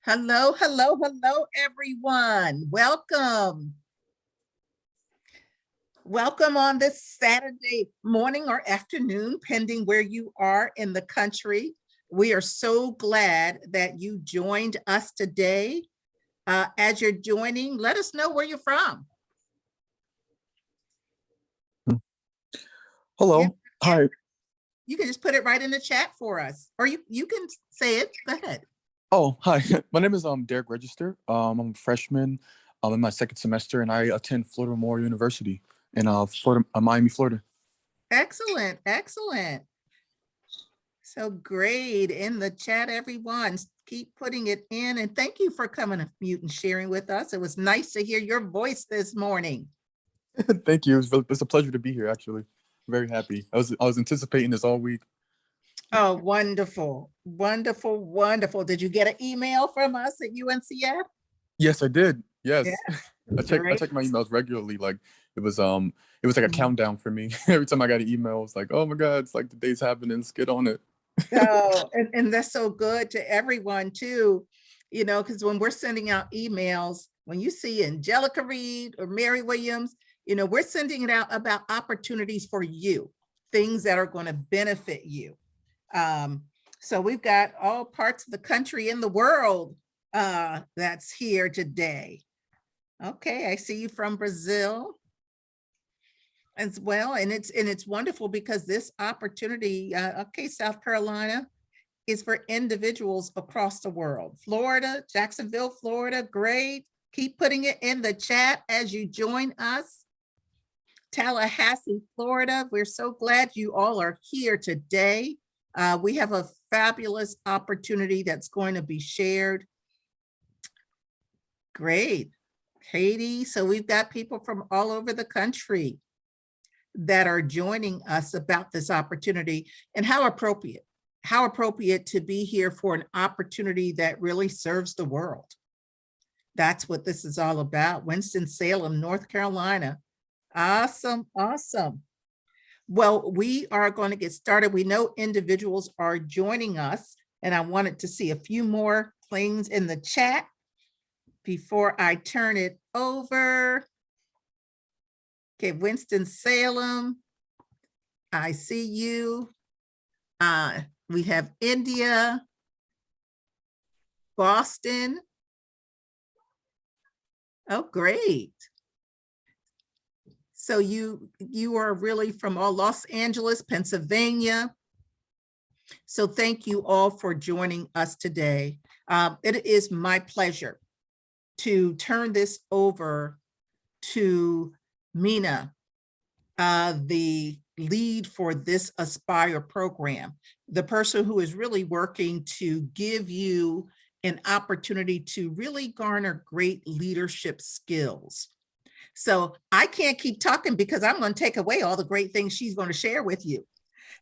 Hello, hello, hello, everyone. Welcome. Welcome on this Saturday morning or afternoon, pending where you are in the country. We are so glad that you joined us today. As you're joining, let us know where you're from. Hello. Yeah. Hi. You can just put it right in the chat for us, or you can say it. Go ahead. Oh, hi. My name is Derek Register. I'm a freshman. I'm in my second semester, and I attend Florida Memorial University in Miami, Florida. Excellent, excellent. So great in the chat, everyone. Keep putting it in, and thank you for coming to Mute and sharing with us. It was nice to hear your voice this morning. Thank you. It's a pleasure to be here. Actually, very happy. I was anticipating this all week. Oh, wonderful, wonderful, wonderful. Did you get an email from us at UNCF? Yes, I did. Yes, Yeah, I check my emails regularly. Like it was like a countdown for me. Every time I got an email, it's like, oh my God, it's like the day's happening. Let's get on it. Oh, and that's so good to everyone too, because when we're sending out emails, when you see Angelica Reed or Mary Williams, we're sending it out about opportunities for you, things that are going to benefit you. So we've got all parts of the country and the world that's here today. Okay, I see you from Brazil as well, and it's wonderful because this opportunity, South Carolina, is for individuals across the world. Florida, Jacksonville, Florida, great. Keep putting it in the chat as you join us. Tallahassee, Florida, we're so glad you all are here today. We have a fabulous opportunity that's going to be shared. Great. Haiti, so we've got people from all over the country that are joining us about this opportunity, and how appropriate to be here for an opportunity that really serves the world. That's what this is all about. Winston-Salem, North Carolina. Awesome, awesome. Well, we are going to get started. We know individuals are joining us, and I wanted to see a few more things in the chat before I turn it over. Okay, Winston-Salem, I see you. We have India, Boston. Oh, great. So you are really from all Los Angeles, Pennsylvania. So thank you all for joining us today. It is my pleasure to turn this over to Mina, the lead for this Aspire program, the person who is really working to give you an opportunity to really garner great leadership skills. So I can't keep talking because I'm going to take away all the great things she's going to share with you.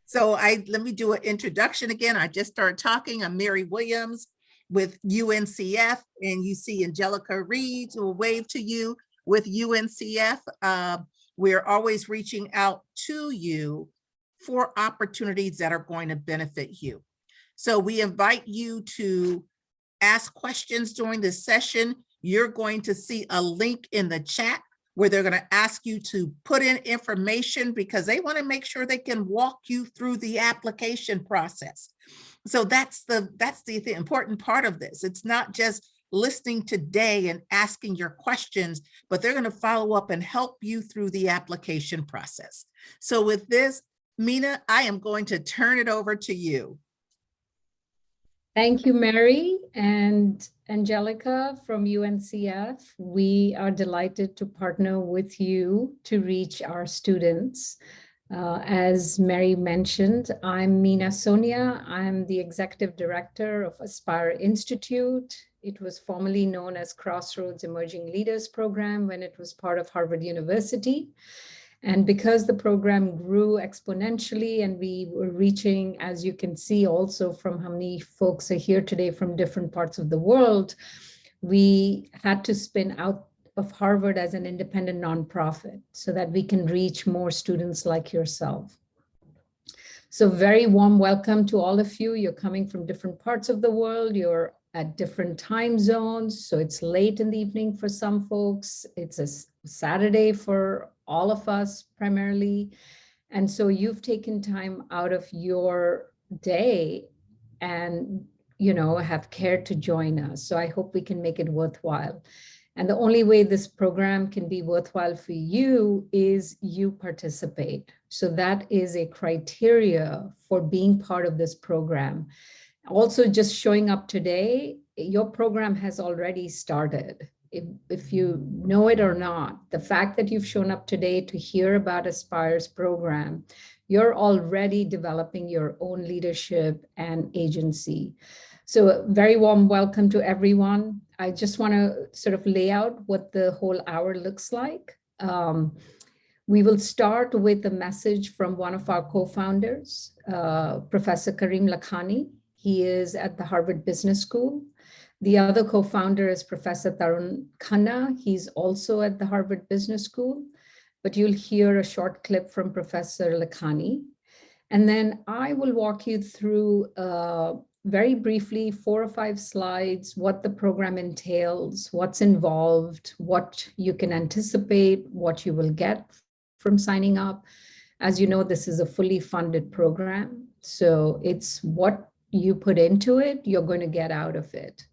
So let me do an introduction again. I just started talking. I'm Mary Williams with UNCF, and you see Angelica Reed who will wave to you with UNCF. We're always reaching out to you for opportunities that are going to benefit you. So we invite you to ask questions during this session. You're going to see a link in the chat where they're going to ask you to put in information because they want to make sure they can walk you through the application process. So that's the important part of this. It's not just listening today and asking your questions, but they're going to follow up and help you through the application process. So with this, Mina, I am going to turn it over to you. Thank you, Mary and Angelica from UNCF. We are delighted to partner with you to reach our students. As Mary mentioned, I'm Mina Sonia. I'm the Executive Director of Aspire Institute. It was formerly known as Crossroads Emerging Leaders Program when it was part of Harvard University. And because the program grew exponentially and we were reaching, as you can see also from how many folks are here today from different parts of the world, we had to spin out of Harvard as an independent nonprofit so that we can reach more students like yourself. So very warm welcome to all of you. You're coming from different parts of the world. You're at different time zones. So it's late in the evening for some folks. It's a Saturday for all of us primarily. And so you've taken time out of your day and, have cared to join us. So I hope we can make it worthwhile. And the only way this program can be worthwhile for you is you participate. So that is a criteria for being part of this program. Also, just showing up today, your program has already started. If you know it or not, the fact that you've shown up today to hear about Aspire's program, you're already developing your own leadership and agency. So a very warm welcome to everyone. I just want to sort of lay out what the whole hour looks like. We will start with a message from one of our co-founders, Professor Karim Lakhani. He is at the Harvard Business School. The other co-founder is Professor Tarun Khanna. He's also at the Harvard Business School, but you'll hear a short clip from Professor Lakhani. And then I will walk you through very briefly 4 or 5 slides, what the program entails, what's involved, what you can anticipate, what you will get from signing up. As you know, this is a fully funded program. So it's what you put into it, you're going to get out of it.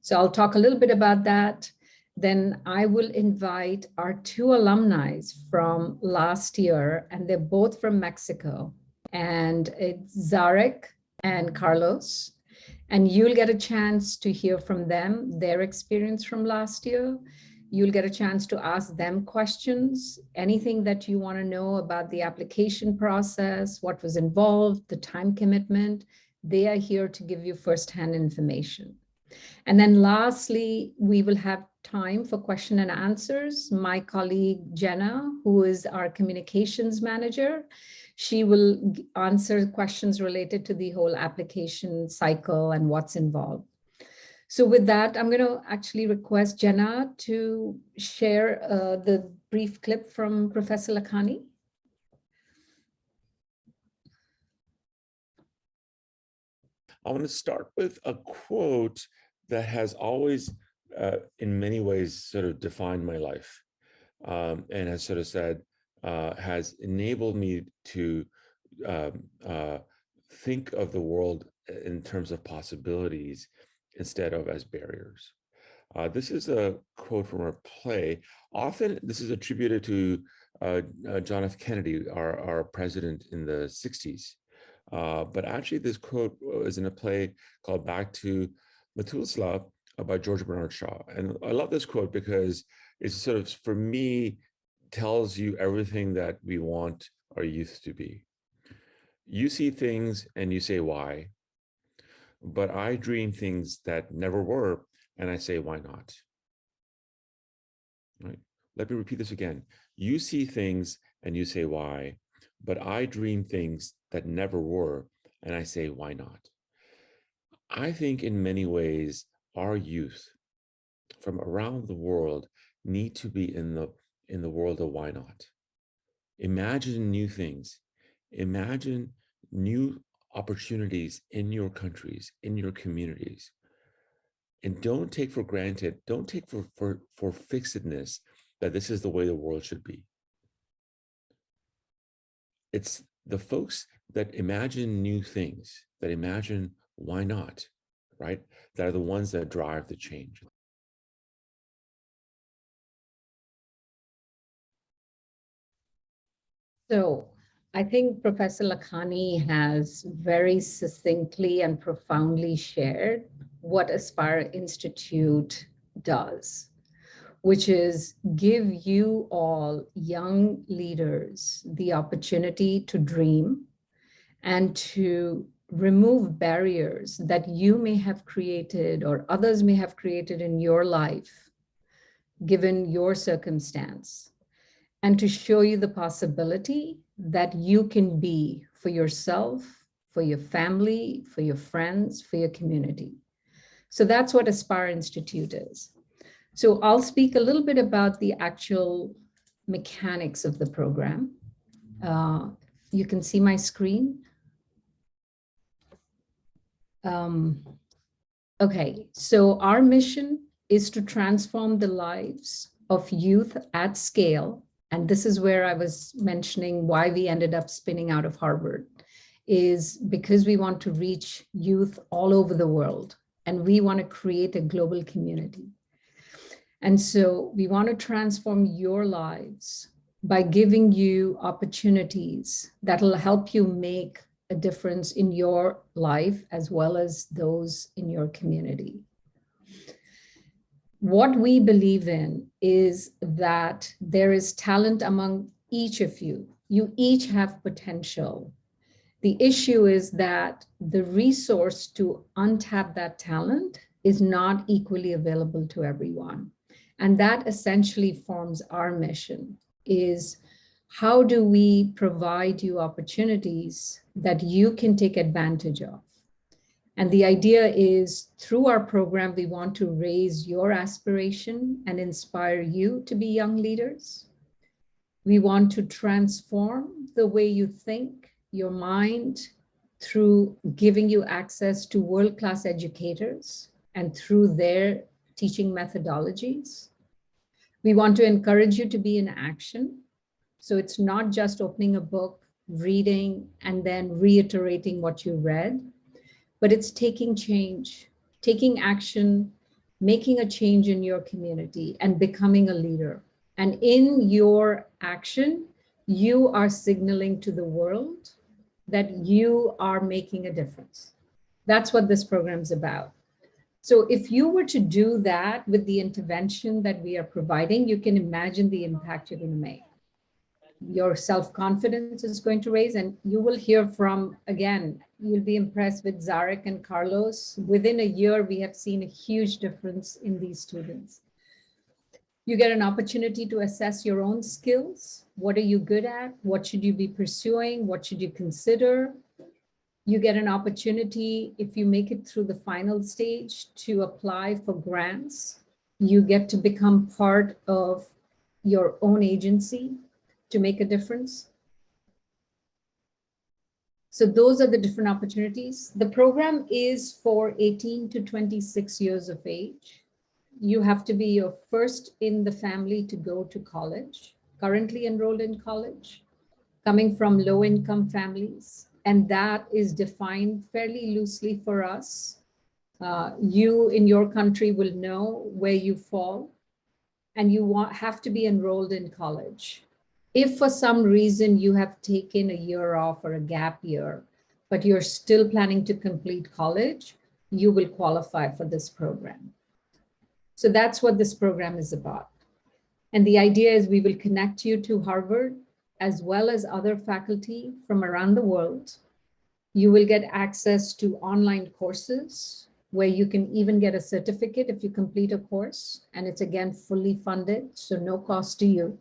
So I'll talk a little bit about that. Then I will invite our 2 alumni from last year, and they're both from Mexico. And it's Zarek and Carlos. And you'll get a chance to hear from them, their experience from last year. You'll get a chance to ask them questions, anything that you want to know about the application process, what was involved, the time commitment. They are here to give you firsthand information. And then lastly, we will have time for question and answers. My colleague, Jenna, who is our communications manager, she will answer questions related to the whole application cycle and what's involved. So with that, I'm going to actually request Jenna to share the brief clip from Professor Lakhani. I want to start with a quote that has always, in many ways, sort of defined my life, and has sort of said, has enabled me to think of the world in terms of possibilities instead of as barriers. This is a quote from a play. Often this is attributed to John F. Kennedy, our president in the 60s. But actually this quote is in a play called Back to Methuselah by George Bernard Shaw. And I love this quote because it's sort of, for me, tells you everything that we want our youth to be. You see things and you say, why? But I dream things that never were, and I say, why not? Right? Let me repeat this again. You see things and you say, why? But I dream things that never were, and I say, why not? I think in many ways, our youth from around the world need to be in the world of why not. Imagine new things. Imagine new opportunities in your countries, in your communities. And don't take for granted, don't take for fixedness that this is the way the world should be. It's the folks that imagine new things, that imagine why not, right? That are the ones that drive the change. So I think Professor Lakhani has very succinctly and profoundly shared what Aspire Institute does, which is give you all young leaders the opportunity to dream and to remove barriers that you may have created or others may have created in your life, given your circumstance, and to show you the possibility that you can be for yourself, for your family, for your friends, for your community. So that's what Aspire Institute is. So I'll speak a little bit about the actual mechanics of the program. You can see my screen. Okay, so our mission is to transform the lives of youth at scale. And this is where I was mentioning why we ended up spinning out of Harvard, is because we want to reach youth all over the world, and we want to create a global community. And so we want to transform your lives by giving you opportunities that will help you make a difference in your life as well as those in your community. What we believe in is that there is talent among each of you. You each have potential. The issue is that the resource to untap that talent is not equally available to everyone. And that essentially forms our mission, is how do we provide you opportunities that you can take advantage of? And the idea is through our program, we want to raise your aspiration and inspire you to be young leaders. We want to transform the way you think, your mind, through giving you access to world-class educators and through their teaching methodologies. We want to encourage you to be in action. So it's not just opening a book, reading, and then reiterating what you read, but it's taking change, taking action, making a change in your community and becoming a leader. And in your action, you are signaling to the world that you are making a difference. That's what this program is about. So if you were to do that with the intervention that we are providing, you can imagine the impact you're going to make. Your self-confidence is going to raise, and you will hear from, again, you'll be impressed with Zarek and Carlos. Within a year, we have seen a huge difference in these students. You get an opportunity to assess your own skills. What are you good at? What should you be pursuing? What should you consider? You get an opportunity, if you make it through the final stage, to apply for grants. You get to become part of your own agency to make a difference. So those are the different opportunities. The program is for 18 to 26 years of age. You have to be your first in the family to go to college, currently enrolled in college, coming from low-income families. And that is defined fairly loosely for us. You in your country will know where you fall, and you have to be enrolled in college. If for some reason you have taken a year off or a gap year, but you're still planning to complete college, you will qualify for this program. So that's what this program is about. And the idea is we will connect you to Harvard as well as other faculty from around the world. You will get access to online courses where you can even get a certificate if you complete a course, and it's again fully funded, so no cost to you.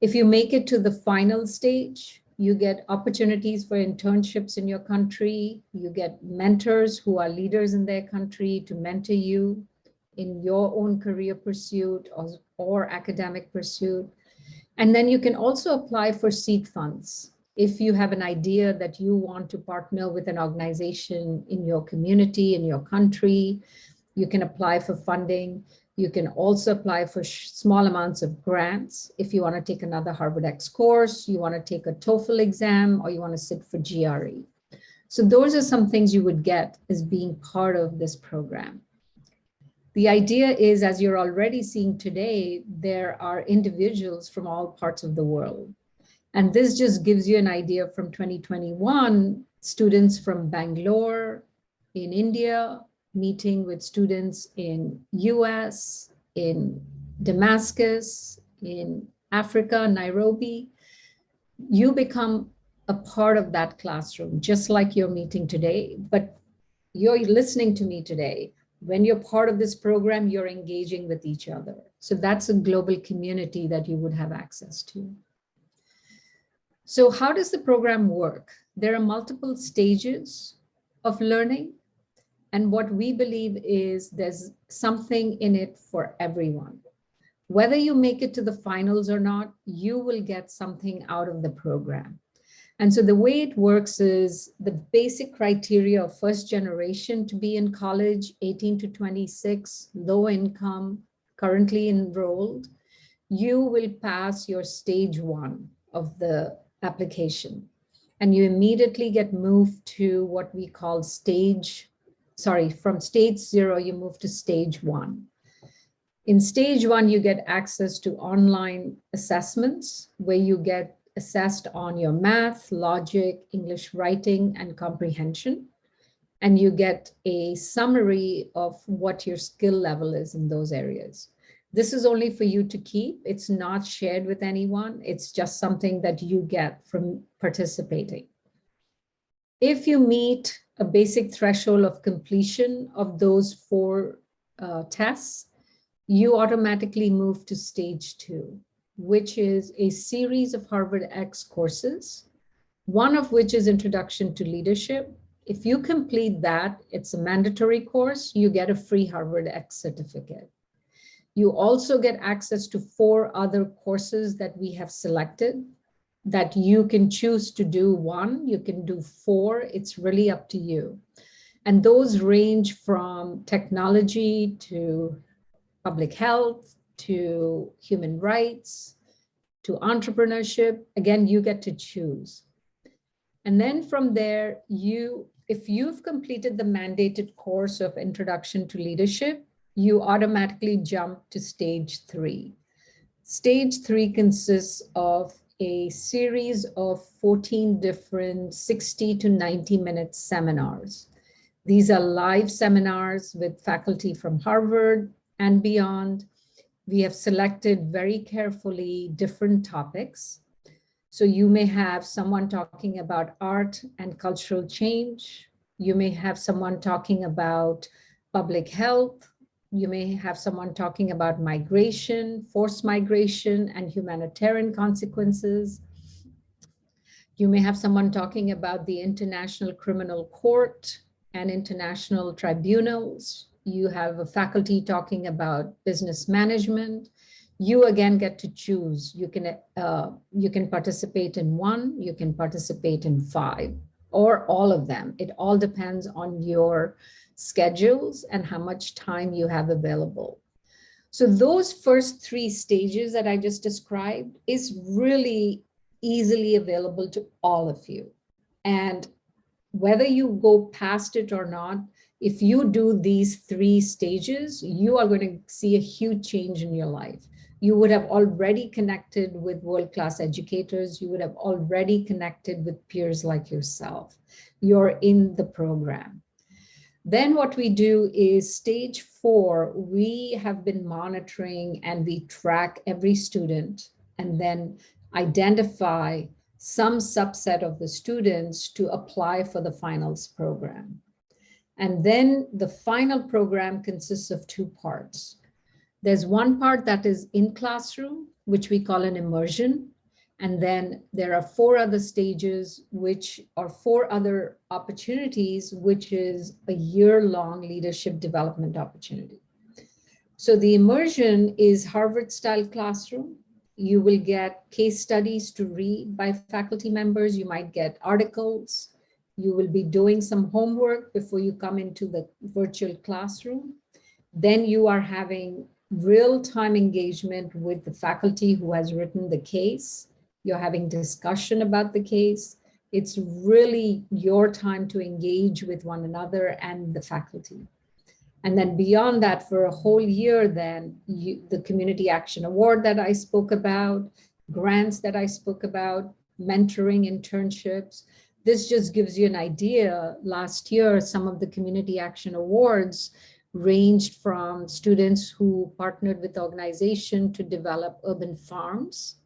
If you make it to the final stage, you get opportunities for internships in your country. You get mentors who are leaders in their country to mentor you in your own career pursuit or academic pursuit. And then you can also apply for seed funds. If you have an idea that you want to partner with an organization in your community, in your country, you can apply for funding. You can also apply for small amounts of grants. If you want to take another Harvard X course, you want to take a TOEFL exam, or you want to sit for GRE. So those are some things you would get as being part of this program. The idea is, as you're already seeing today, there are individuals from all parts of the world. And this just gives you an idea from 2021, students from Bangalore in India, meeting with students in US, in Damascus, in Africa, Nairobi. You become a part of that classroom, just like you're meeting today, but you're listening to me today. When you're part of this program, you're engaging with each other. So that's a global community that you would have access to. So how does the program work? There are multiple stages of learning. And what we believe is there's something in it for everyone. Whether you make it to the finals or not, you will get something out of the program. And so the way it works is the basic criteria of first generation to be in college, 18 to 26, low income, currently enrolled, you will pass your stage 1 of the application. And you immediately get moved to what we call from stage 0, you move to stage 1. In stage 1, you get access to online assessments where you get assessed on your math, logic, English writing, and comprehension. And you get a summary of what your skill level is in those areas. This is only for you to keep. It's not shared with anyone. It's just something that you get from participating. If you meet a basic threshold of completion of those 4 tests, you automatically move to stage 2, which is a series of Harvard X courses, one of which is Introduction to Leadership. If you complete that, it's a mandatory course, you get a free Harvard X certificate. You also get access to 4 other courses that we have selected that you can choose to do 1, you can do 4, it's really up to you. And those range from technology to public health, to human rights, to entrepreneurship. Again, you get to choose. And then from there, if you've completed the mandated course of Introduction to Leadership, you automatically jump to stage 3. Stage 3 consists of a series of 14 different 60 to 90-minute seminars. These are live seminars with faculty from Harvard and beyond. We have selected very carefully different topics. So you may have someone talking about art and cultural change. You may have someone talking about public health. You may have someone talking about migration, forced migration, and humanitarian consequences. You may have someone talking about the International Criminal Court and international tribunals. You have a faculty talking about business management. You again get to choose. You can participate in 1, you can participate in 5, or all of them. It all depends on your schedules and how much time you have available. So those first 3 stages that I just described is really easily available to all of you. And whether you go past it or not, if you do these 3 stages, you are going to see a huge change in your life. You would have already connected with world-class educators. You would have already connected with peers like yourself. You're in the program. Then what we do is stage 4, we have been monitoring and we track every student and then identify some subset of the students to apply for the finals program. And then the final program consists of 2 parts. There's one part that is in classroom, which we call an immersion. And then there are 4 other stages, which are 4 other opportunities, which is a year-long leadership development opportunity. So the immersion is Harvard-style classroom. You will get case studies to read by faculty members. You might get articles. You will be doing some homework before you come into the virtual classroom. Then you are having real-time engagement with the faculty who has written the case. You're having discussion about the case. It's really your time to engage with one another and the faculty. And then beyond that, for a whole year, then the Community Action Award that I spoke about, grants that I spoke about, mentoring, internships. This just gives you an idea. Last year, some of the Community Action Awards ranged from students who partnered with organization to develop urban farms.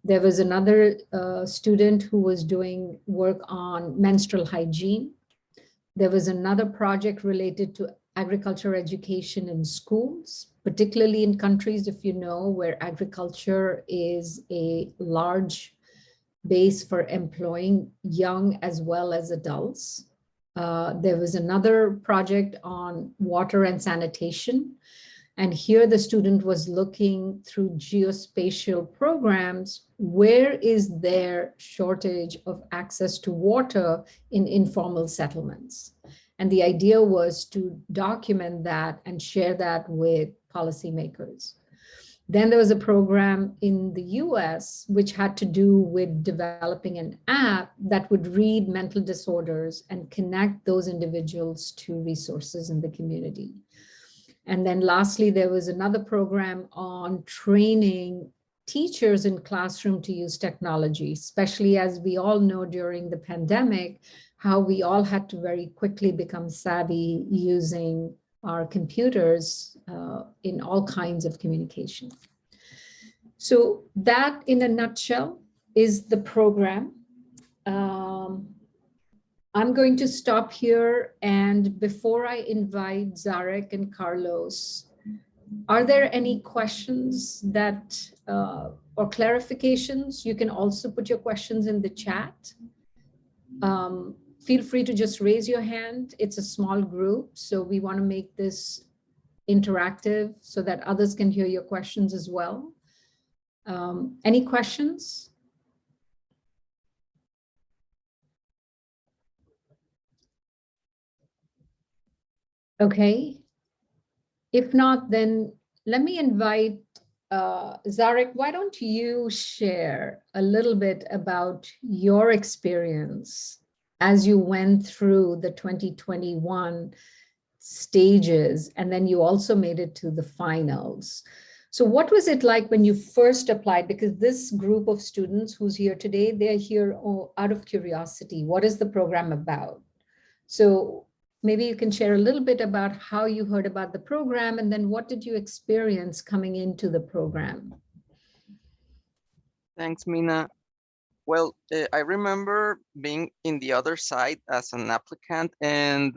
There was another student who was doing work on menstrual hygiene. There was another project related to agriculture education in schools, particularly in countries, if you know, where agriculture is a large base for employing young as well as adults. There was another project on water and sanitation. And here the student was looking through geospatial programs, where is there shortage of access to water in informal settlements? And the idea was to document that and share that with policymakers. Then there was a program in the US which had to do with developing an app that would read mental disorders and connect those individuals to resources in the community. And then lastly, there was another program on training teachers in classroom to use technology, especially as we all know during the pandemic, how we all had to very quickly become savvy using our computers in all kinds of communication. So that in a nutshell is the program. I'm going to stop here, and before I invite Zarek and Carlos, are there any questions that or clarifications? You can also put your questions in the chat. Feel free to just raise your hand. It's a small group, so we want to make this interactive so that others can hear your questions as well. Any questions? Okay. If not, then let me invite Zarek, why don't you share a little bit about your experience as you went through the 2021 stages, and then you also made it to the finals. So what was it like when you first applied? Because this group of students who's here today, they're here out of curiosity. What is the program about? So maybe you can share a little bit about how you heard about the program, and then what did you experience coming into the program? Thanks, Mina. Well, I remember being in the other side as an applicant, and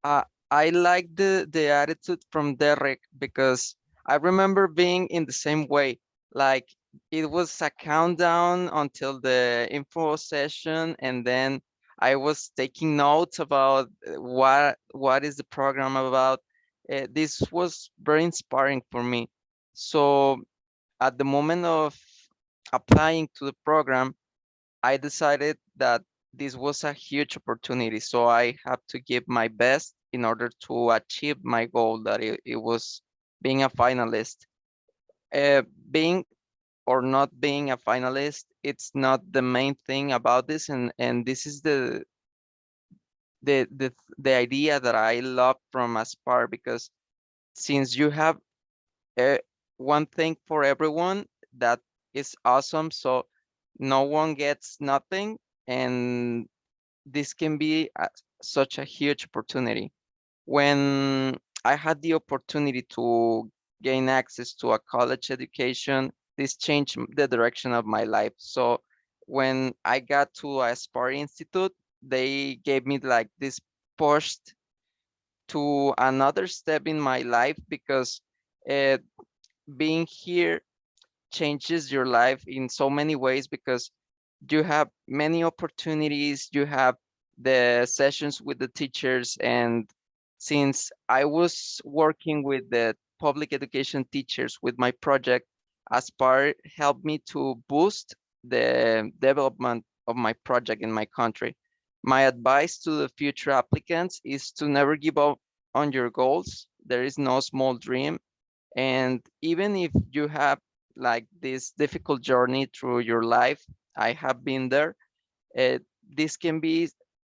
I liked the attitude from Derek, because I remember being in the same way. Like, it was a countdown until the info session, and then I was taking notes about what is the program about. This was very inspiring for me. So at the moment of applying to the program, I decided that this was a huge opportunity. So I have to give my best in order to achieve my goal, that it was being a finalist. Being or not being a finalist, it's not the main thing about this. And this is the idea that I love from Aspire, because since you have one thing for everyone, that is awesome. So no one gets nothing, and this can be such a huge opportunity. When I had the opportunity to gain access to a college education, this changed the direction of my life. So when I got to Aspire Institute, they gave me like this push to another step in my life, because being here changes your life in so many ways, because you have many opportunities, you have the sessions with the teachers. And since I was working with the public education teachers with my project, Aspire helped me to boost the development of my project in my country. My advice to the future applicants is to never give up on your goals. There is no small dream. And even if you have like this difficult journey through your life, I have been there. This can be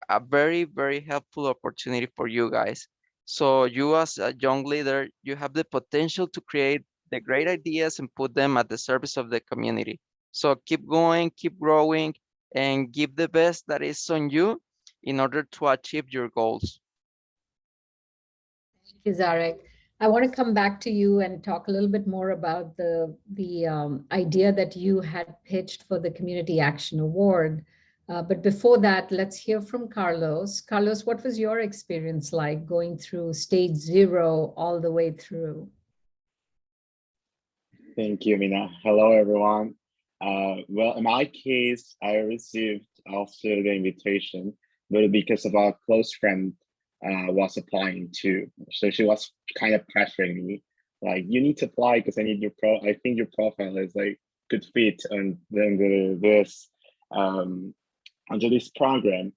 a very, very helpful opportunity for you guys. So you, as a young leader, you have the potential to create the great ideas and put them at the service of the community. So keep going, keep growing, and give the best that is on you in order to achieve your goals. Thank you, Zarek. I want to come back to you and talk a little bit more about the idea that you had pitched for the Community Action Award. But before that, let's hear from Carlos. Carlos, what was your experience like going through stage 0 all the way through? Thank you, Mina. Hello, everyone. Well, in my case, I received also the invitation, but because of our close friend was applying too. So she was kind of pressuring me like, you need to apply because I think your profile is like good fit and then this under this program.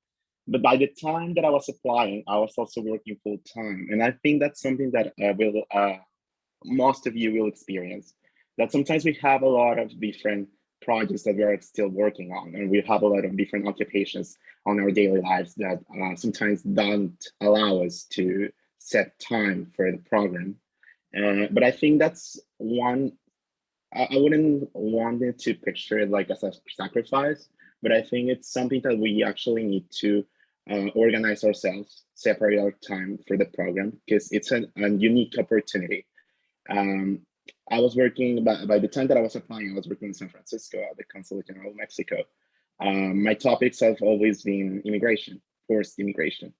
But by the time that I was applying, I was also working full time, and I think that's something that most of you will experience. That sometimes we have a lot of different projects that we are still working on, and we have a lot of different occupations on our daily lives that sometimes don't allow us to set time for the program. But I think that's one. I wouldn't want it to picture it like as a sacrifice, but I think it's something that we actually need to organize ourselves, separate our time for the program, because it's a unique opportunity. um, I was working, by the time that I was applying, I was working in San Francisco at the Consulate General of Mexico. My topics have always been immigration, forced immigration.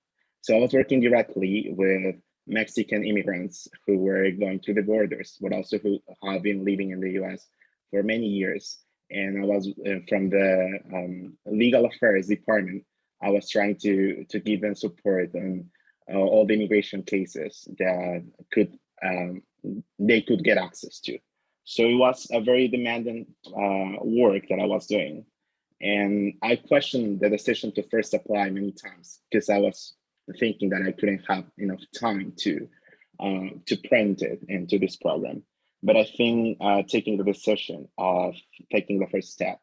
So I was working directly with Mexican immigrants who were going through the borders, but also who have been living in the US for many years. And I was from the legal affairs department. I was trying to give them support on all the immigration cases that could they could get access to. So it was a very demanding work that I was doing. And I questioned the decision to first apply many times because I was thinking that I couldn't have enough time to print it into this program. But I think taking the decision of taking the first step,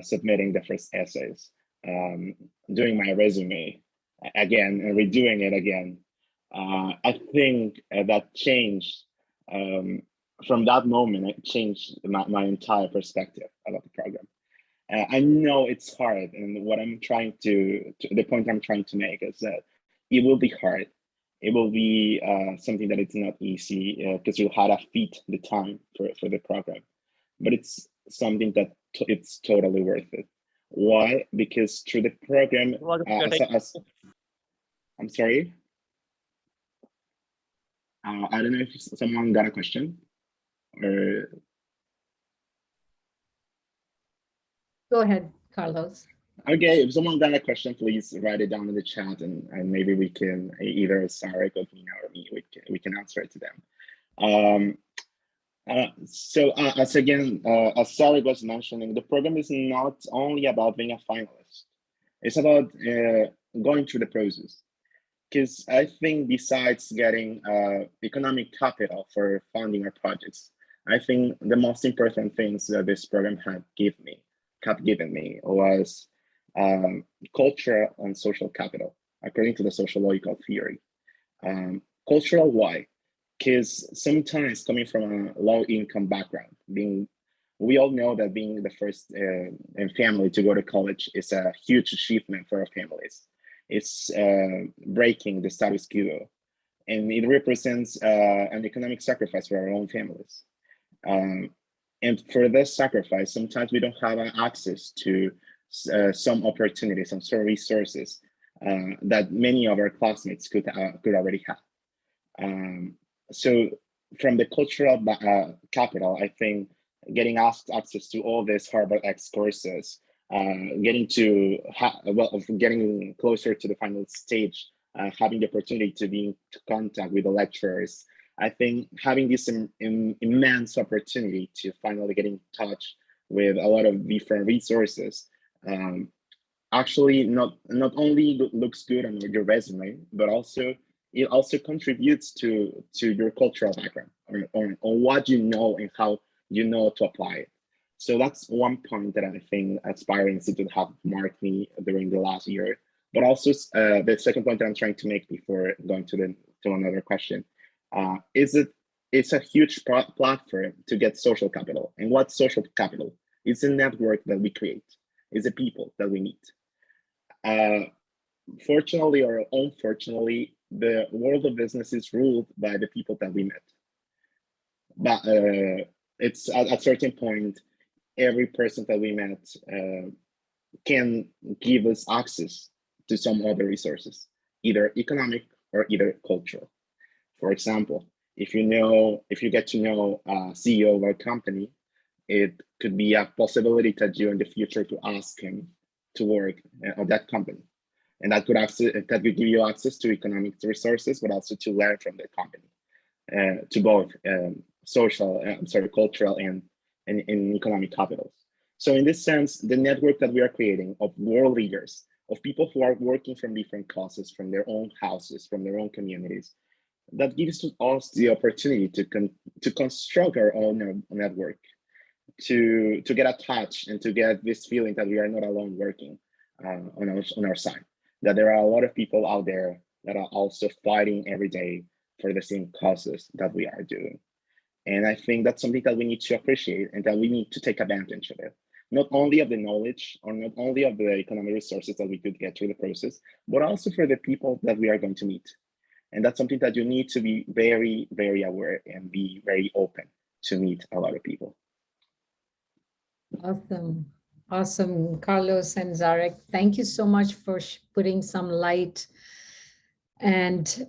submitting the first essays, doing my resume again and redoing it again, I think that changed. From that moment, it changed my entire perspective about the program. I know it's hard, and what I'm trying the point I'm trying to make is that it will be hard. It will be something that it's not easy because you'll have to fit the time for the program, but it's something that it's totally worth it. Why? Because through the program, I'm sorry. I don't know if someone got a question or. Go ahead, Carlos. Okay, if someone got a question, please write it down in the chat, and maybe we can either Sarek or Tina or me, we can answer it to them. So as again, as Sarek was mentioning, the program is not only about being a finalist. It's about going through the process. Because I think besides getting economic capital for funding our projects, I think the most important things that this program had given me was cultural and social capital, according to the sociological theory. Cultural, why? Because sometimes coming from a low-income background, we all know that being the first in family to go to college is a huge achievement for our families. It's breaking the status quo, and it represents an economic sacrifice for our own families. And for this sacrifice, sometimes we don't have access to some opportunities, some sort of resources that many of our classmates could already have. So from the cultural capital, I think getting access to all these Harvard X courses, getting closer to the final stage, having the opportunity to be in contact with the lecturers. I think having this immense opportunity to finally get in touch with a lot of different resources actually not only looks good on your resume, but also it also contributes to your cultural background on what you know and how you know to apply it. So that's one point that I think Aspiring Institute have marked me during the last year. But also the second point that I'm trying to make before going to another question is it's a huge platform to get social capital. And what's social capital? It's a network that we create. It's the people that we meet. Fortunately or unfortunately, the world of business is ruled by the people that we met. But it's at a certain point, every person that we met can give us access to some other resources, either economic or either cultural. For example, if you get to know a CEO of a company, it could be a possibility that you in the future to ask him to work at that company. And that could give you access to economic resources, but also to learn from the company. to both social, cultural and economic capitals. So in this sense, the network that we are creating of world leaders, of people who are working from different causes, from their own houses, from their own communities, that gives us the opportunity to construct our own network, to get attached and to get this feeling that we are not alone working on our side, that there are a lot of people out there that are also fighting every day for the same causes that we are doing. And I think that's something that we need to appreciate and that we need to take advantage of it. Not only of the knowledge or not only of the economic resources that we could get through the process, but also for the people that we are going to meet. And that's something that you need to be very, very aware and be very open to meet a lot of people. Awesome. Awesome, Carlos and Zarek. Thank you so much for putting some light. And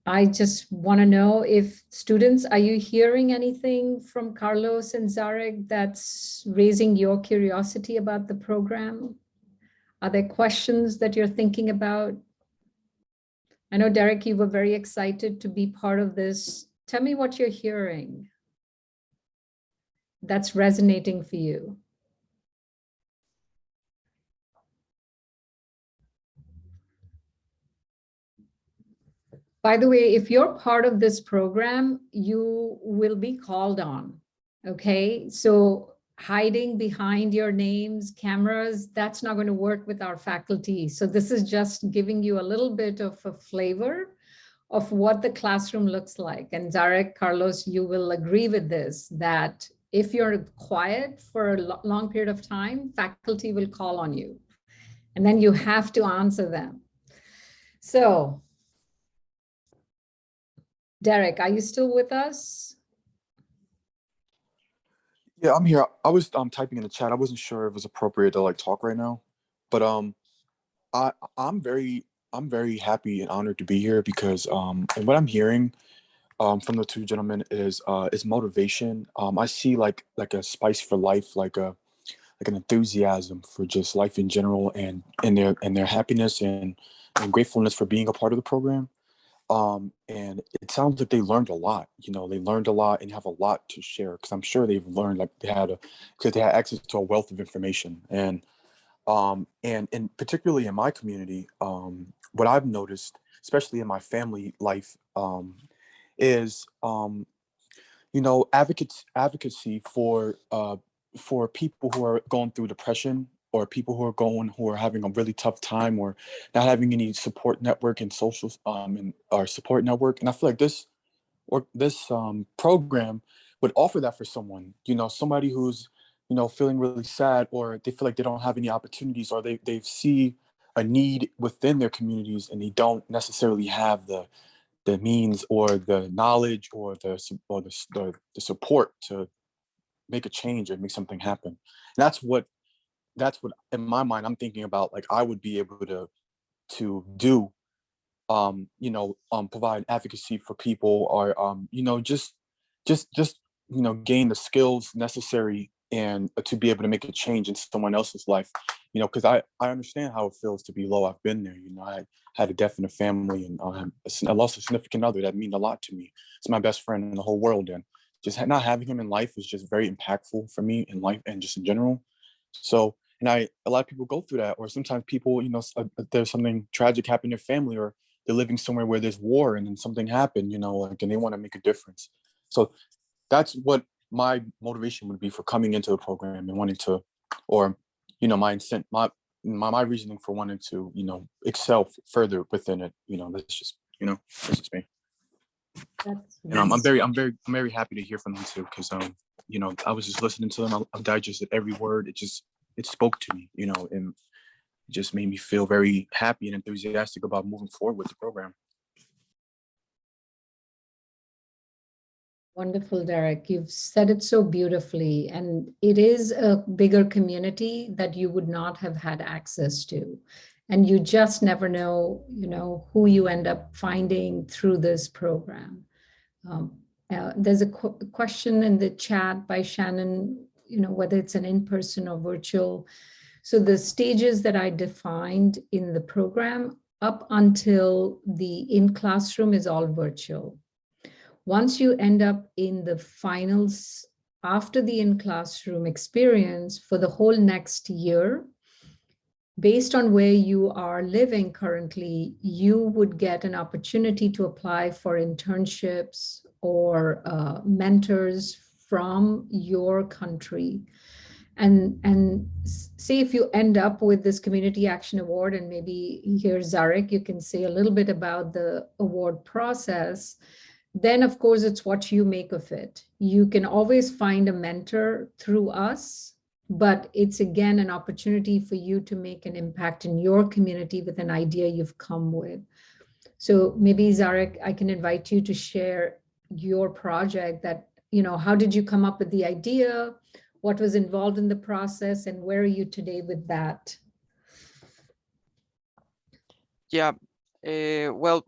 I just want to know if students, are you hearing anything from Carlos and Zarek that's raising your curiosity about the program? Are there questions that you're thinking about? I know, Derek, you were very excited to be part of this. Tell me what you're hearing that's resonating for you. By the way, if you're part of this program, you will be called on, okay? So hiding behind your names, cameras, that's not going to work with our faculty. So this is just giving you a little bit of a flavor of what the classroom looks like. And Zarek, Carlos, you will agree with this, that if you're quiet for a long period of time, faculty will call on you. And then you have to answer them. So, Derek, are you still with us? Yeah, I'm here. I was typing in the chat. I wasn't sure if it was appropriate to like talk right now, but I'm very happy and honored to be here because and what I'm hearing from the two gentlemen is motivation. I see like a spice for life, like an enthusiasm for just life in general, and their happiness and gratefulness for being a part of the program. And it sounds like they learned a lot. They learned a lot and have a lot to share, because I'm sure they've learned, like because they had access to a wealth of information. And particularly in my community, what I've noticed, especially in my family life, is advocacy for people who are going through depression, or people who are having a really tough time, or not having any support network and social or support network. And I feel like this program would offer that for someone, somebody who's feeling really sad, or they feel like they don't have any opportunities, or they see a need within their communities and they don't necessarily have the means or the knowledge or the support to make a change and make something happen. And that's what in my mind I'm thinking about, like I would be able to do, provide advocacy for people, or just gain the skills necessary and to be able to make a change in someone else's life. Because I understand how it feels to be low. I've been there. I had a death in the family, and I lost a significant other that means a lot to me. It's my best friend in the whole world, and just not having him in life is just very impactful for me in life and just in general. So, and a lot of people go through that, or sometimes people, there's something tragic happen in their family, or they're living somewhere where there's war, and then something happened, and they want to make a difference. So that's what my motivation would be for coming into the program and wanting to, or, my reasoning for wanting to, excel further within it. That's just me. That's I'm very happy to hear from them too, because I was just listening to them. I digested every word. It spoke to me, and it just made me feel very happy and enthusiastic about moving forward with the program. Wonderful, Derek. You've said it so beautifully, and it is a bigger community that you would not have had access to. And you just never know, who you end up finding through this program. There's a question in the chat by Shannon, whether it's an in-person or virtual. So the stages that I defined in the program up until the in-classroom is all virtual. Once you end up in the finals after the in-classroom experience for the whole next year, based on where you are living currently, you would get an opportunity to apply for internships or mentors from your country. And say if you end up with this Community Action Award, and maybe here, Zarek, you can say a little bit about the award process, then of course it's what you make of it. You can always find a mentor through us, but it's again an opportunity for you to make an impact in your community with an idea you've come with. So maybe Zarek, I can invite you to share your project that, how did you come up with the idea? What was involved in the process, and where are you today with that? Yeah, well,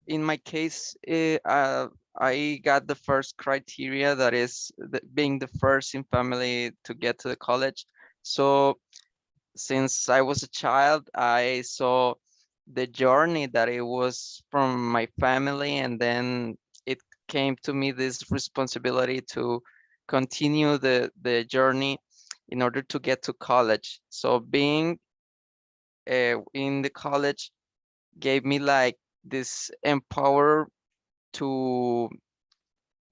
in my case, I got the first criteria, that is being the first in family to get to the college. So since I was a child, I saw the journey that it was from my family, and then it came to me this responsibility to continue the journey in order to get to college. So being in the college gave me like this empower to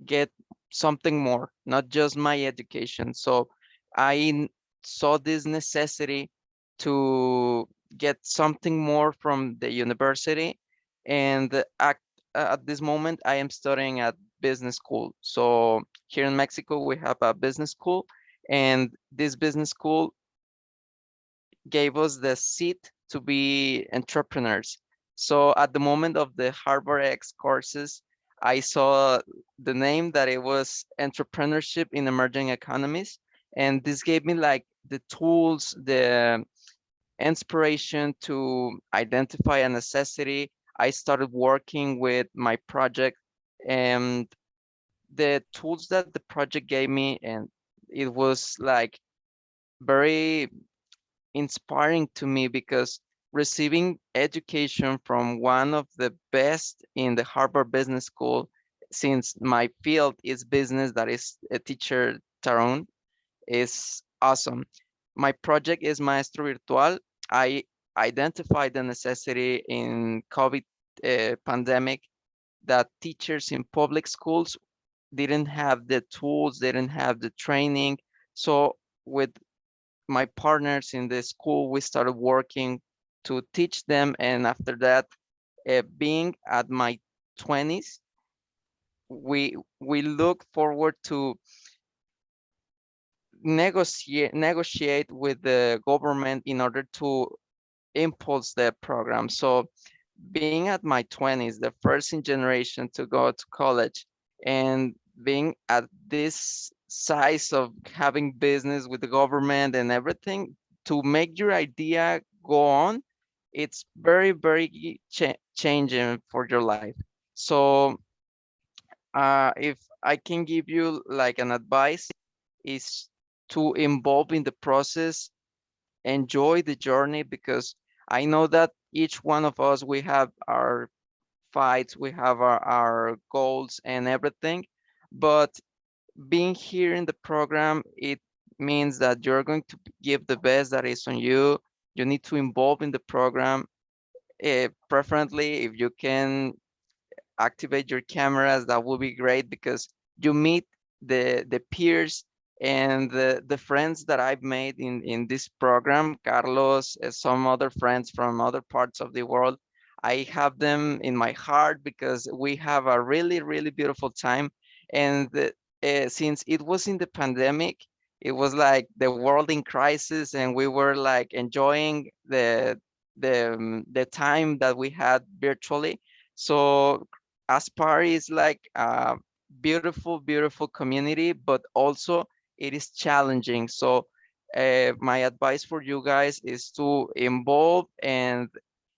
get something more, not just my education. So I saw this necessity to get something more from the university. And at this moment, I am studying at business school. So here in Mexico, we have a business school, and this business school gave us the seat to be entrepreneurs. So at the moment of the Harvard X courses, I saw the name that it was entrepreneurship in emerging economies. And this gave me like the tools, the inspiration to identify a necessity. I started working with my project, and the tools that the project gave me, and it was like very inspiring to me, because receiving education from one of the best in the Harvard Business School, since my field is business, that is a teacher Tarun, is awesome. My project is Maestro Virtual. I identified the necessity in COVID pandemic that teachers in public schools didn't have the tools, they didn't have the training. So with my partners in the school, we started working to teach them. And after that, being at my 20s, we look forward to negotiate with the government in order to impulse the program. So being at my 20s, the first in generation to go to college, and being at this size of having business with the government and everything, to make your idea go on, it's very, very changing for your life. So if I can give you like an advice, is to involve in the process, enjoy the journey, because I know that each one of us, we have our fights, we have our goals and everything. But being here in the program, it means that you're going to give the best that is on you. You need to involve in the program. Preferably, if you can activate your cameras, that will be great, because you meet the peers and the friends that I've made in this program. Carlos, some other friends from other parts of the world, I have them in my heart, because we have a really, really beautiful time. And since it was in the pandemic, it was like the world in crisis, and we were like enjoying the time that we had virtually. So Aspar is like a beautiful, beautiful community, but also it is challenging. So my advice for you guys is to involve, and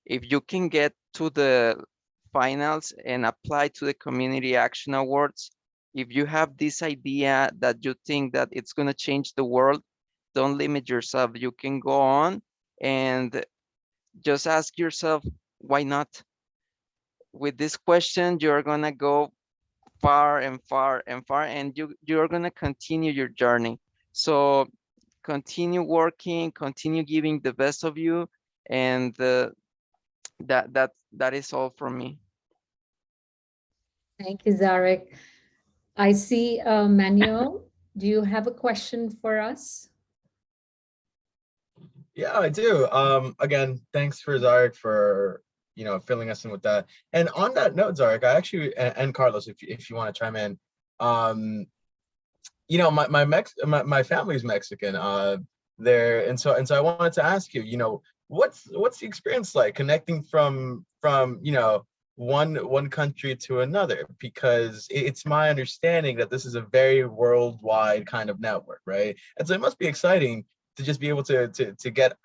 if you can get to the finals and apply to the Community Action Awards, if you have this idea that you think that it's going to change the world, don't limit yourself. You can go on and just ask yourself, why not? With this question, you're gonna go far and far and far, and you're gonna continue your journey. So continue working, continue giving the best of you, and that is all from me. Thank you, Zarek. I see Manuel. Do you have a question for us? Yeah, I do. Again, thanks for Zarek for filling us in with that. And on that note, Zarek, I actually and Carlos, if you want to chime in, my family's Mexican. There and so I wanted to ask you, what's the experience like connecting from one country to another? Because it's my understanding that this is a very worldwide kind of network, right? And so it must be exciting to just be able to get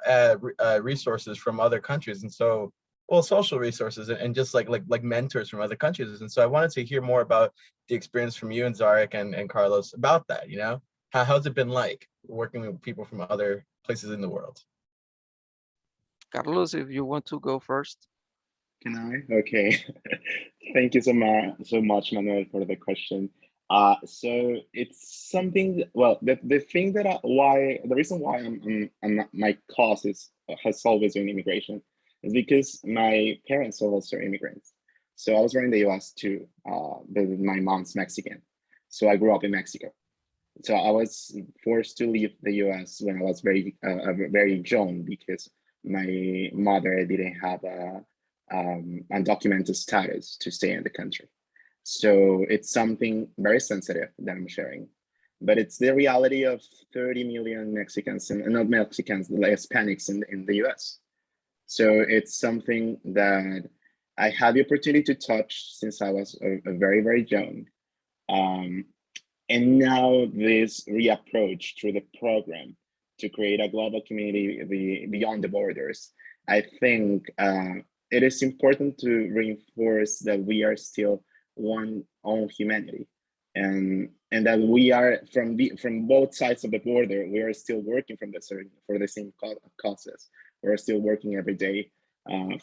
resources from other countries, and so well, social resources and just like mentors from other countries. And so I wanted to hear more about the experience from you and Zarek and Carlos about that. How's it been like working with people from other places in the world? Carlos, if you want to go first. Can I? Okay. Thank you so much, Manuel, for the question. So it's something. Well, the thing that the reason why my cause has always been immigration is because my parents are also immigrants. So I was born in the U.S. too. My mom's Mexican, so I grew up in Mexico. So I was forced to leave the U.S. when I was very young because my mother didn't have a undocumented status to stay in the country. So it's something very sensitive that I'm sharing, but it's the reality of 30 million Mexicans and not Mexicans, like Hispanics in the US. So it's something that I had the opportunity to touch since I was a very, very young. And now this reapproach through the program to create a global community beyond the borders, I think it is important to reinforce that we are still one own humanity, and that we are from both sides of the border. We are still working for the same causes. We're still working every day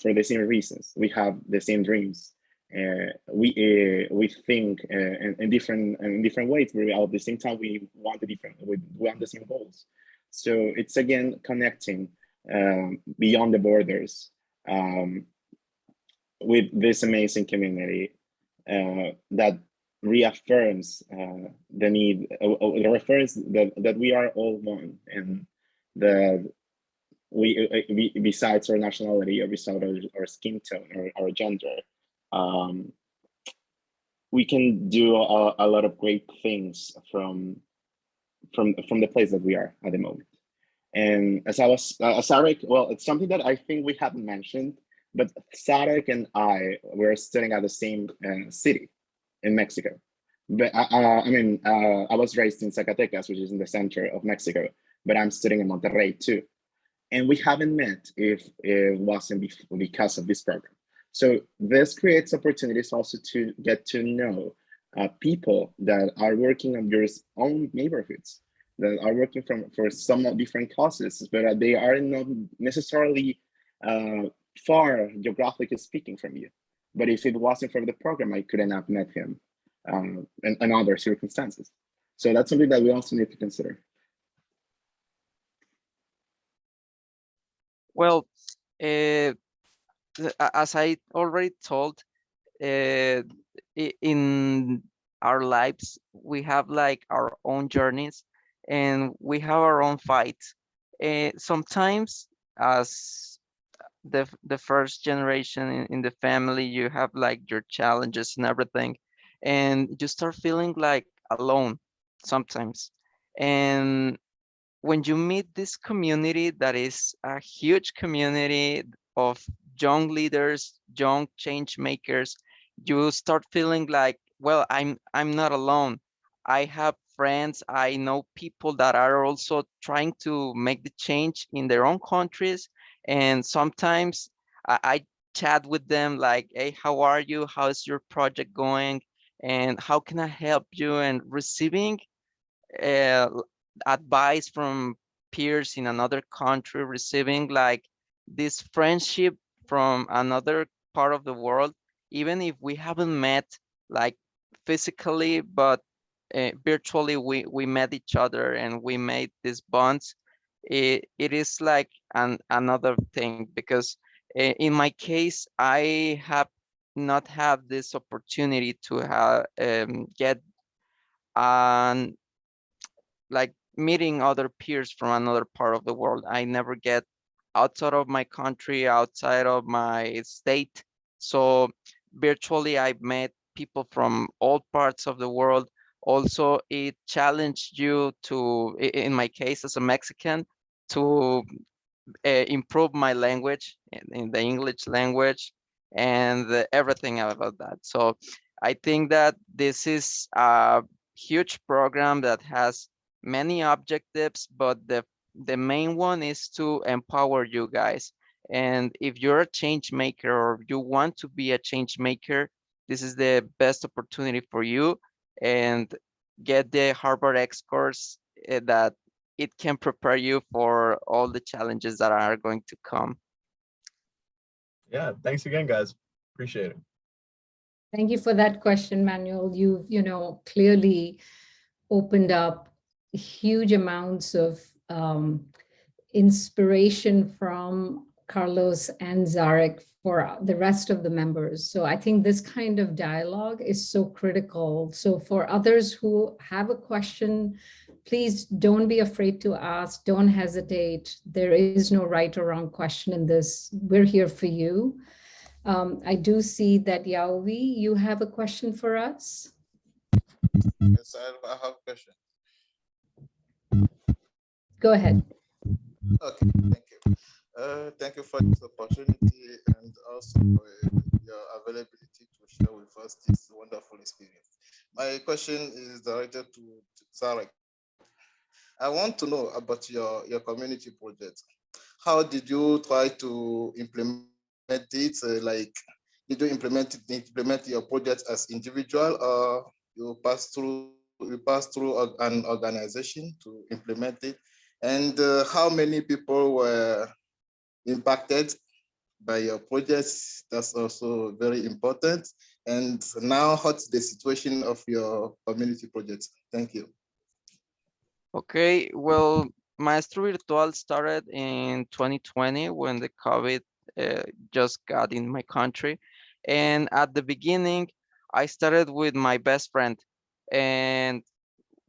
for the same reasons. We have the same dreams. We think in different ways, but at the same time we want the same goals. So it's again connecting beyond the borders with this amazing community that reaffirms the need, refers that we are all one, and that we besides our nationality or besides our skin tone or our gender, we can do a lot of great things from the place that we are at the moment. And as Sarek, well, it's something that I think we haven't mentioned, but Sarek and I were studying at the same city in Mexico. But I was raised in Zacatecas, which is in the center of Mexico, but I'm studying in Monterrey too. And we haven't met if it wasn't because of this program. So this creates opportunities also to get to know people that are working on your own neighborhoods, that are working for somewhat different causes, but they are not necessarily far geographically speaking from you. But if it wasn't for the program, I couldn't have met him in other circumstances. So that's something that we also need to consider. Well, as I already told, in our lives, we have like our own journeys and we have our own fights. Sometimes as the first generation in the family, you have like your challenges and everything, and you start feeling like alone sometimes. And when you meet this community that is a huge community of young leaders, young change makers, you start feeling like, well, I'm not alone. I have friends, I know people that are also trying to make the change in their own countries. And sometimes I chat with them like, hey, how are you? How's your project going? And how can I help you? And receiving uh, advice from peers in another country, receiving like this friendship from another part of the world, even if we haven't met like physically, but virtually we met each other and we made these bonds. It is like another thing, because in my case, I have not have this opportunity to have get an like meeting other peers from another part of the world. I never get outside of my country, outside of my state. So virtually I've met people from all parts of the world. Also, it challenged you to, in my case as a Mexican, to improve my language in the English language and everything about that. So I think that this is a huge program that has many objectives, but the main one is to empower you guys. And if you're a change maker or you want to be a change maker, this is the best opportunity for you. And get the Harvard X course that it can prepare you for all the challenges that are going to come. Yeah, thanks again, guys. Appreciate it. Thank you for that question, Manuel. You've, clearly opened up huge amounts of inspiration from Carlos and Zarek for the rest of the members. So I think this kind of dialogue is so critical. So for others who have a question, please don't be afraid to ask, don't hesitate. There is no right or wrong question in this. We're here for you. I do see that Yaovi, you have a question for us. Yes, I have a question. Go ahead. Okay, thank you. Thank you for this opportunity and also for your availability to share with us this wonderful experience. My question is directed to Zarek. I want to know about your community project. How did you try to implement it? Like, did you implement your project as individual, or you pass through an organization to implement it? And how many people were impacted by your projects? That's also very important. And now, what's the situation of your community projects? Thank you. Okay, well, Maestro Virtual started in 2020 when the COVID just got in my country. And at the beginning, I started with my best friend. And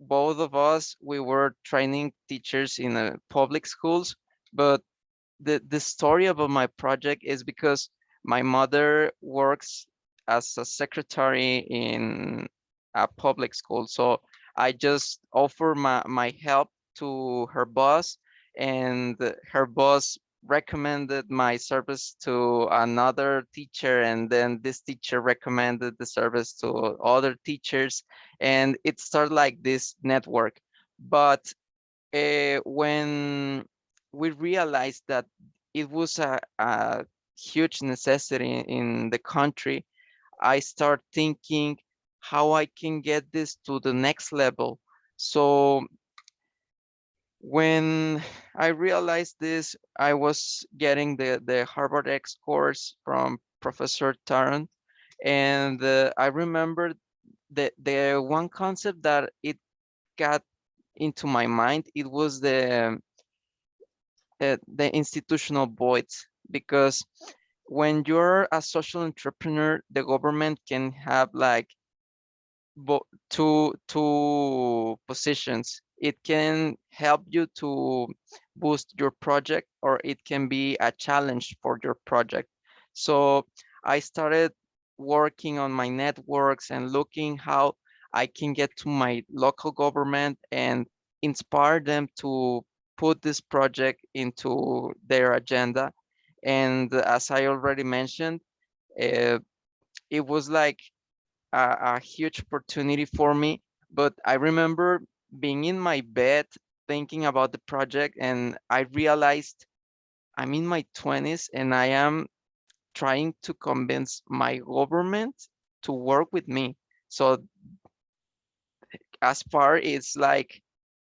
both of us, we were training teachers in public schools. But the story about my project is because my mother works as a secretary in a public school. So I just offer my help to her boss, and her boss recommended my service to another teacher, and then this teacher recommended the service to other teachers, and it started like this network. But when we realized that it was a huge necessity in the country, I start thinking how I can get this to the next level. So when I realized this, I was getting the Harvard X course from Professor Taran, and I remember the one concept that it got into my mind. It was the institutional voids, because when you're a social entrepreneur, the government can have like two positions. It can help you to boost your project, or it can be a challenge for your project. So I started working on my networks and looking how I can get to my local government and inspire them to put this project into their agenda. And as I already mentioned, uh, it was like a huge opportunity for me. But I remember being in my bed thinking about the project, and I realized I'm in my 20s and I am trying to convince my government to work with me. So as far it's like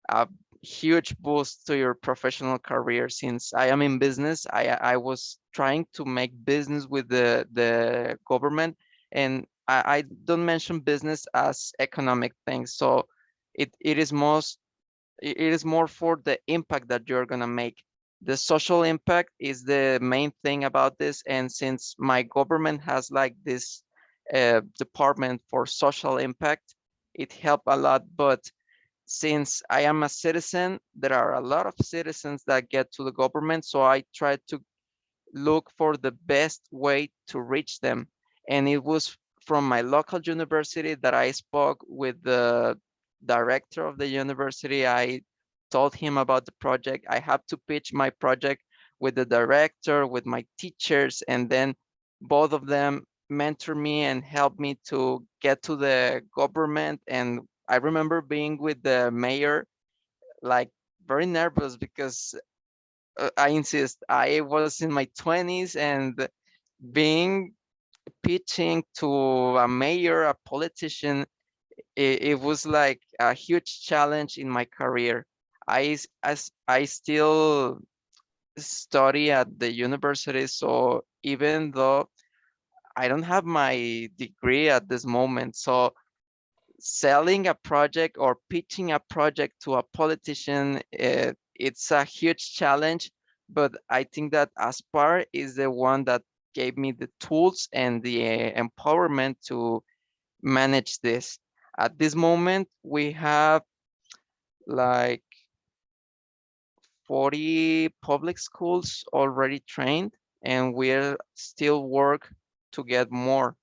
a huge boost to your professional career. Since I am in business, I was trying to make business with the government, and I don't mention business as economic things. So it is more for the impact that you're gonna make. The social impact is the main thing about this. And since my government has like this department for social impact, it helped a lot. But since I am a citizen, there are a lot of citizens that get to the government. So I try to look for the best way to reach them. And it was from my local university that I spoke with the director of the university. I told him about the project. I have to pitch my project with the director, with my teachers, and then both of them mentor me and help me to get to the government. And I remember being with the mayor, like very nervous because I insist, I was in my 20s and being pitching to a mayor, a politician, it was like a huge challenge in my career. As I still study at the university, so even though I don't have my degree at this moment, so selling a project or pitching a project to a politician, it's a huge challenge. But I think that Aspar is the one that gave me the tools and the empowerment to manage this. At this moment, we have like 40 public schools already trained, and we're still work to get more.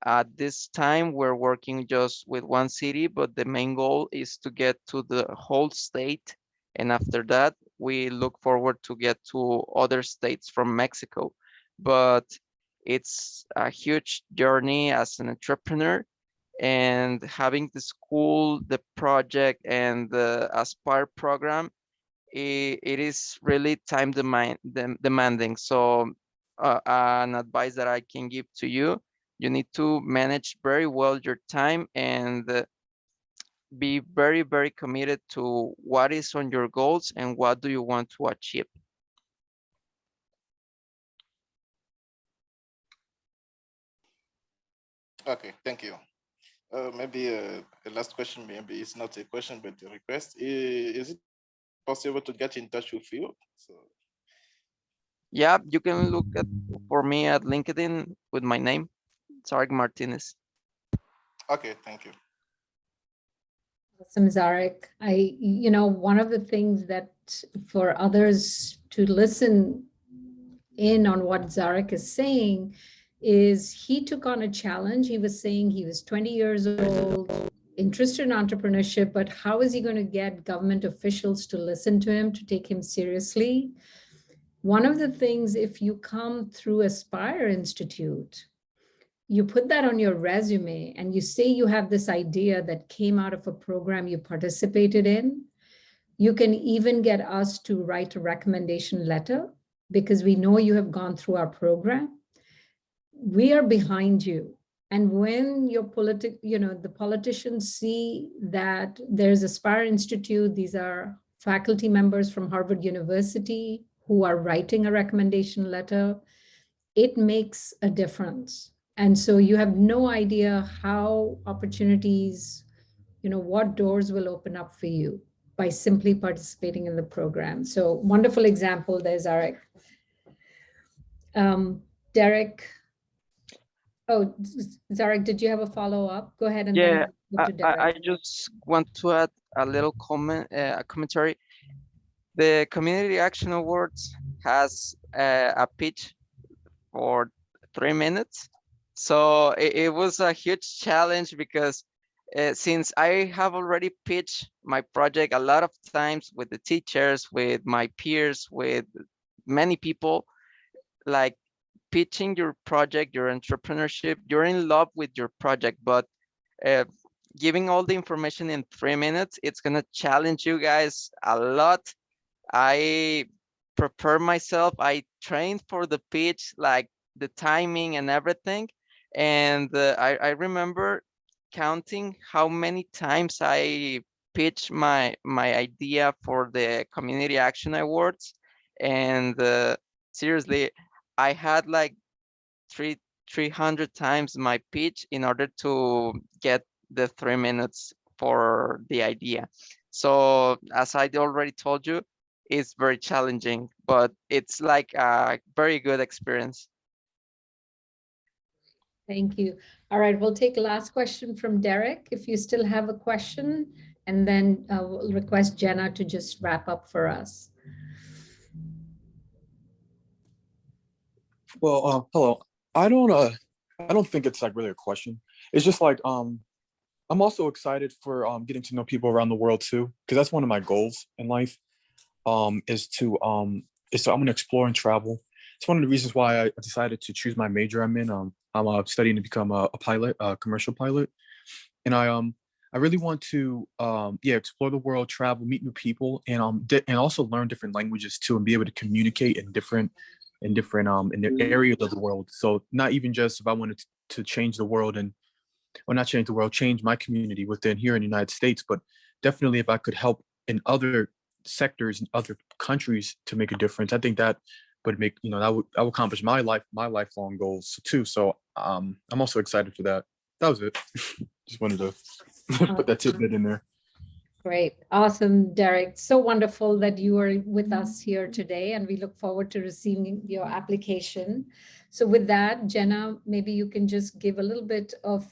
At this time, we're working just with one city, but the main goal is to get to the whole state. And after that, we look forward to get to other states from Mexico. But it's a huge journey as an entrepreneur, and having the school, the project, and the Aspire program, it is really demanding. So an advice that I can give to you, you need to manage very well your time and be very, very committed to what is on your goals and what do you want to achieve. Okay, thank you. Maybe a last question, maybe it's not a question, but a request. Is it possible to get in touch with you? So, Yeah, you can look for me at LinkedIn with my name, Zarek Martinez. okay, thank you. Awesome, Zarek. One of the things that for others to listen in on what Zarek is saying is he took on a challenge. He was saying he was 20 years old, interested in entrepreneurship, but how is he going to get government officials to listen to him, to take him seriously? One of the things, if you come through Aspire Institute, you put that on your resume and you say you have this idea that came out of a program you participated in. You can even get us to write a recommendation letter because we know you have gone through our program. We are behind you. And when the politicians see that there's Aspire Institute, these are faculty members from Harvard University who are writing a recommendation letter, it makes a difference. And so you have no idea how opportunities, what doors will open up for you by simply participating in the program. So wonderful example. There's Eric. Derek. Oh, Zarek, did you have a follow-up? Go ahead and Yeah, then go to Derek. I just want to add a little commentary. The Community Action Awards has a pitch for 3 minutes. So it was a huge challenge because since I have already pitched my project a lot of times with the teachers, with my peers, with many people, like pitching your project, your entrepreneurship, you're in love with your project, but giving all the information in 3 minutes, it's gonna challenge you guys a lot. I prepare myself. I trained for the pitch, like the timing and everything. And I remember counting how many times I pitched my idea for the Community Action Awards. And seriously, I had like 300 times my pitch in order to get the 3 minutes for the idea. So as I already told you, it's very challenging, but it's like a very good experience. Thank you. All right, we'll take last question from Derek, if you still have a question, and then we'll request Jenna to just wrap up for us. Well, hello. I don't think it's like really a question. It's just like I'm also excited for getting to know people around the world too, because that's one of my goals in life. Is to I'm gonna explore and travel. It's one of the reasons why I decided to choose my major I'm in. I'm studying to become a pilot, a commercial pilot, and I really want to explore the world, travel, meet new people, and and also learn different languages too, and be able to communicate in different in the areas of the world. So not even just if I wanted to change the world or not change the world, change my community within here in the United States, but definitely if I could help in other sectors in other countries to make a difference, I think that would make, that would accomplish my lifelong goals too. So I'm also excited for that. That was it. Just wanted to put that tidbit in there. Great. Awesome, Derek. So wonderful that you are with us here today, and we look forward to receiving your application. So with that, Jenna, maybe you can just give a little bit of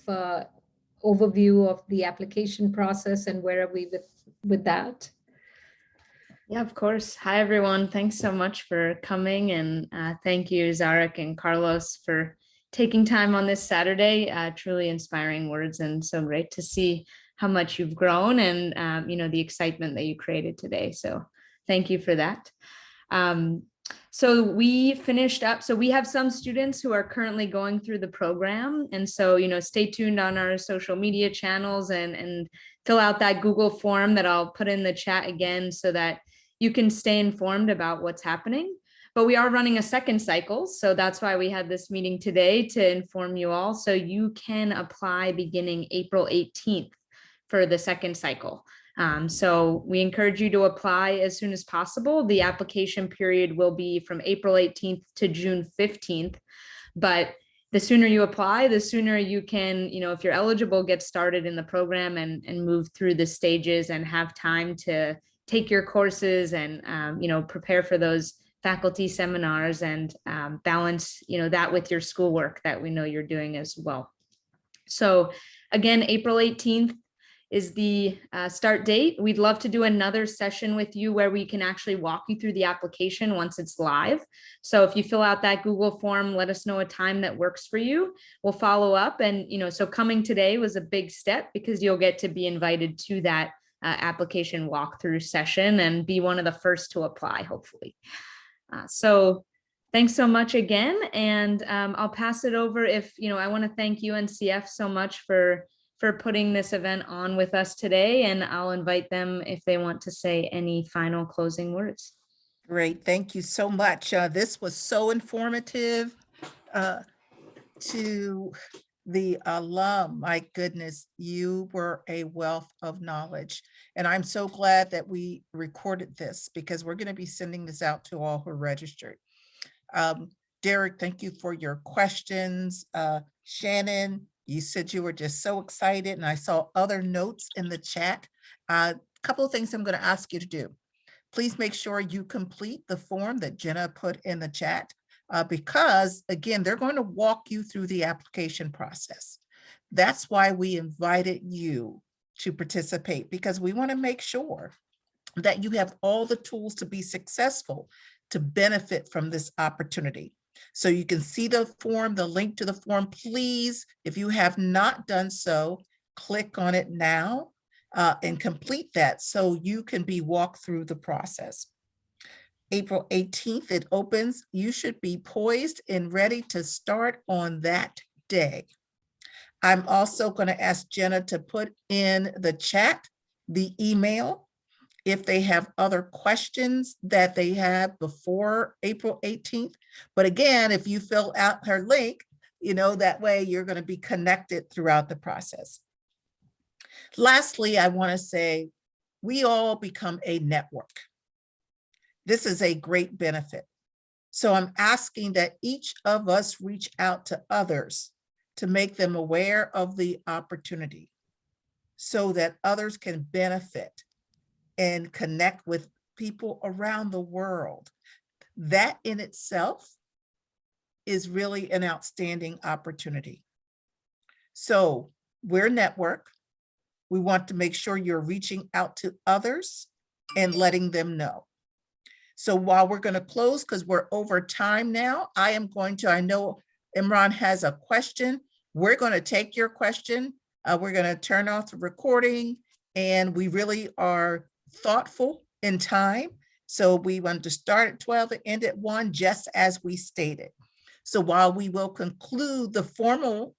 overview of the application process and where are we with that? Yeah, of course. Hi, everyone. Thanks so much for coming. And thank you, Zarek and Carlos, for taking time on this Saturday. Truly inspiring words, and so great to see how much you've grown and, the excitement that you created today. So thank you for that. So we finished up. So we have some students who are currently going through the program. And so, stay tuned on our social media channels and fill out that Google form that I'll put in the chat again so that you can stay informed about what's happening. But we are running a second cycle. So that's why we had this meeting today, to inform you all. So you can apply beginning April 18th for the second cycle. So we encourage you to apply as soon as possible. The application period will be from April 18th to June 15th. But the sooner you apply, the sooner you can, if you're eligible, get started in the program and move through the stages and have time to take your courses and, prepare for those faculty seminars and balance, that with your schoolwork that we know you're doing as well. So again, April 18th is the start date. We'd love to do another session with you where we can actually walk you through the application once it's live. So if you fill out that Google form, let us know a time that works for you. We'll follow up. And, so coming today was a big step because you'll get to be invited to that application walkthrough session and be one of the first to apply, hopefully. So thanks so much again. And I'll pass it over if, I want to thank UNCF so much for putting this event on with us today. And I'll invite them if they want to say any final closing words. Great. Thank you so much. This was so informative to the alum. My goodness, you were a wealth of knowledge. And I'm so glad that we recorded this because we're going to be sending this out to all who are registered. Derek, thank you for your questions. Shannon, you said you were just so excited, and I saw other notes in the chat. A couple of things I'm going to ask you to do. Please make sure you complete the form that Jenna put in the chat because, again, they're going to walk you through the application process. That's why we invited you to participate, because we want to make sure that you have all the tools to be successful, to benefit from this opportunity. So you can see the form, the link to the form. Please, if you have not done so, click on it now and complete that so you can be walked through the process. April 18th, it opens. You should be poised and ready to start on that day. I'm also going to ask Jenna to put in the chat the email if they have other questions that they have before April 18th. But again, if you fill out her link, that way you're going to be connected throughout the process. Lastly, I want to say we all become a network. This is a great benefit. So I'm asking that each of us reach out to others to make them aware of the opportunity so that others can benefit and connect with people around the world. That in itself is really an outstanding opportunity. So we're a network. We want to make sure you're reaching out to others and letting them know. So while we're going to close, because we're over time now, I know Imran has a question. We're going to take your question. We're going to turn off the recording, and we really are thoughtful in time. So we want to start at 12 and end at 1, just as we stated. So while we will conclude the formal